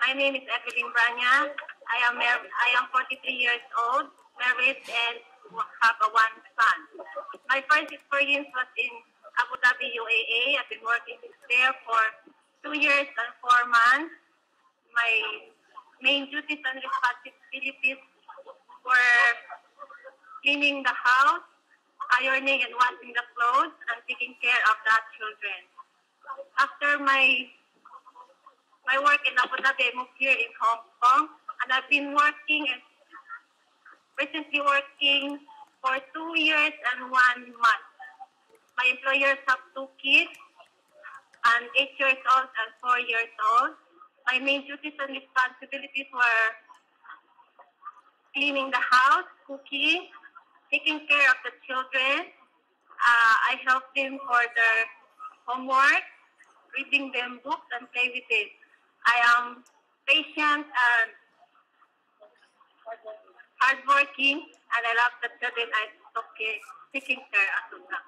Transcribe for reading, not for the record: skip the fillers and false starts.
My name is Evelyn Branya. I am 43 years old, married, and have one son. My first experience was in Abu Dhabi, UAE. I've been working there for 2 years and 4 months. My main duties and responsibilities were cleaning the house, ironing and washing the clothes, and taking care of the children. After my work in Abu Dhabi, I moved here in Hong Kong, and I've been working and recently working for 2 years and 1 month. My employers have 2 kids, and 8 years old and 4 years old. My main duties and responsibilities were cleaning the house, cooking, taking care of the children. I help them for their homework, reading them books, and play with them. I am patient and hardworking, and I love the children I took taking care of them.